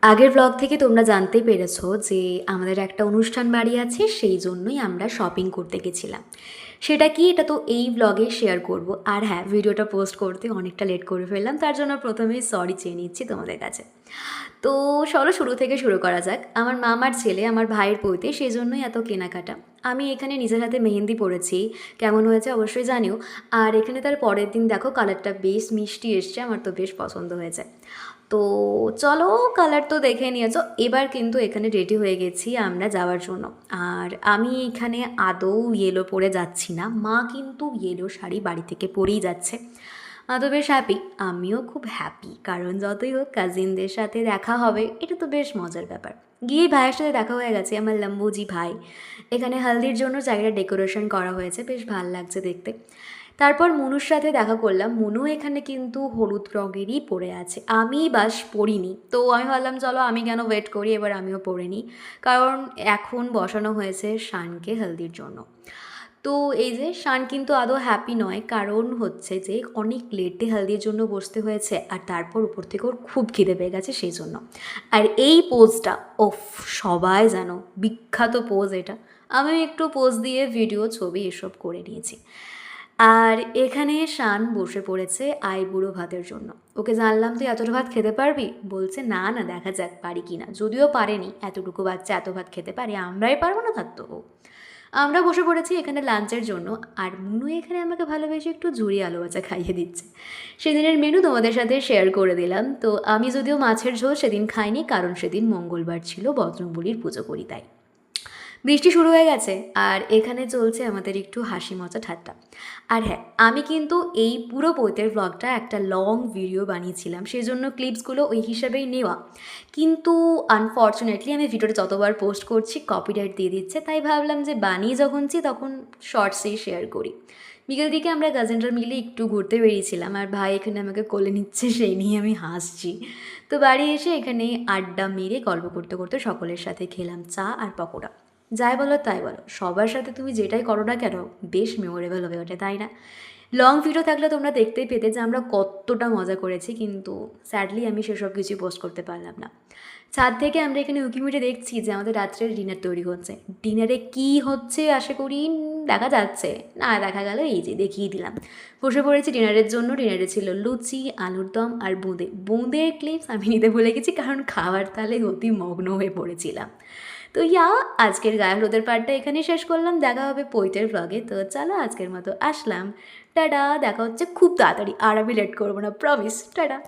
আগের ব্লগ থেকে তোমরা জানতেই পেরেছো যে আমাদের একটা অনুষ্ঠান বাড়ি আছে, সেই জন্যই আমরা শপিং করতে গেছিলাম। সেটা কি, এটা তো এই ব্লগে শেয়ার করব। আর হ্যাঁ, ভিডিওটা পোস্ট করতে অনেকটা লেট করে ফেললাম, তার জন্য প্রথমেই সরি চেয়ে নিচ্ছি তোমাদের কাছে। তো চলো শুরু থেকে শুরু করা যাক। আমার মামার ছেলে, আমার ভাইয়ের পৈতে, সেই জন্যই এত কেনাকাটা। আমি এখানে নিজের হাতে মেহেন্দি পরেছি, কেমন হয়েছে অবশ্যই জানিও। আর এখানে তার পরের দিন দেখো কালারটা বেশ মিষ্টি এসছে, আমার তো বেশ পছন্দ হয়েছে। তো চলো, কালার তো দেখে নিয়েছো, এবার কিন্তু এখানে রেডি হয়ে গেছি আমরা যাওয়ার জন্য। আর আমি এখানে আদৌ ইয়েলো পরে যাচ্ছি না, মা কিন্তু ইয়েলো শাড়ি বাড়ি থেকে পরেই যাচ্ছে। মা তো বেশ হ্যাপি, আমিও খুব হ্যাপি, কারণ যতই হোক কাজিনদের সাথে দেখা হবে, এটা তো বেশ মজার ব্যাপার। গিয়ে ভাইয়ের সাথে দেখা হয়ে গেছে, আমার লম্বুজি ভাই। এখানে হলদির জন্য জায়গাটা ডেকোরেশন করা হয়েছে, বেশ ভাল লাগছে দেখতে। তারপর মনুর সাথে দেখা করলাম, মনু এখানে কিন্তু হলুদ রঙেরই পরে আছে, আমি বাস পরিনি। তো আমি ভাবলাম চলো আমি কেন ওয়েট করি, এবার আমিও পরে নিই। কারণ এখন বসানো হয়েছে শানকে হলদির জন্য। তো এই যে শান কিন্তু আদৌ হ্যাপি নয়, কারণ হচ্ছে যে অনেক লেটে হলদির জন্য বসতে হয়েছে, আর তারপর উপর থেকে ওর খুব খিদে পেয়ে গেছে সেই জন্য। আর এই পোজটা, ওফ, সবাই জানো বিখ্যাত পোজ এটা। আমি একটু পোজ দিয়ে ভিডিও ছবি এসব করে নিয়েছি। আর এখানে শান বসে পড়েছে আইবুড়ো ভাতের জন্য। ওকে জানলাম তুই এতটা ভাত খেতে পারবি, বলছে না না দেখা যাক পারি কি না। যদিও পারেনি, এতটুকু বাচ্চা এত ভাত খেতে পারে, আমরাই পারবো না থাকতো ও। আমরা বসে পড়েছি এখানে লাঞ্চের জন্য। আর মুনু এখানে আমাকে ভালোবেসে একটু ঝুরি আলু ভাজা খাইয়ে দিচ্ছে। সেদিনের মেনু তোমাদের সাথে শেয়ার করে দিলাম। তো আমি যদিও মাছের ঝোল সেদিন খাইনি, কারণ সেদিন মঙ্গলবার ছিল, বজরংবলীর পুজো করি তাই। বৃষ্টি শুরু হয়ে গেছে, আর এখানে চলছে আমাদের একটু হাসি মজা ঠাট্টা। আর হ্যাঁ, আমি কিন্তু এই পুরো পৈতের ব্লগটা একটা লং ভিডিও বানিয়েছিলাম, সেই জন্য ক্লিপসগুলো ওই হিসাবেই নেওয়া। কিন্তু আনফর্চুনেটলি আমি ভিডিওটা যতবার পোস্ট করছি কপিরাইট দিয়ে দিচ্ছে, তাই ভাবলাম যে বানিয়ে যখনছি তখন শর্টসেই শেয়ার করি। বিকেল দিকে আমরা কাজিনরা মিলে একটু ঘুরতে বেরিয়েছিলাম, আর ভাই এখানে আমাকে কোলে নিচ্ছে, সেই নিয়ে আমি হাসছি। তো বাড়ি এসে এখানে আড্ডা মেরে গল্প করতে করতে সকলের সাথে খেলাম চা আর পকোড়া। যাই বলো তাই বলো, সবার সাথে তুমি যেটাই করো না কেন বেশ মেমোরেবল হয়ে ওঠে, তাই না? লং ভিডিও থাকলে তোমরা দেখতেই পেতে যে আমরা কতটা মজা করেছি, কিন্তু স্যাডলি আমি সেসব কিছুই পোস্ট করতে পারলাম না। ছাদ থেকে আমরা এখানে উঁকিমিটে দেখছি যে আমাদের রাত্রের ডিনার তৈরি হচ্ছে। ডিনারে কি হচ্ছে আশা করি দেখা যাচ্ছে না, দেখা গেল এই যে দেখিয়ে দিলাম। বসে পড়েছি ডিনারের জন্য। ডিনারে ছিল লুচি, আলুর দম আর বোঁদে। বোঁদের ক্লিপস আমি নিতে ভুলে গেছি, কারণ খাওয়ার তালে অতি মগ্ন হয়ে পড়েছিলাম। তো আজকের গায়ে হলুদের পার্টটা এখানেই শেষ করলাম, দেখা হবে পৈতের ব্লগে। তো চলো আজকের মতো আসলাম, টাটা। দেখা হচ্ছে খুব তাড়াতাড়ি, আর আমি লেট করবো না, প্রমিস, টাটা।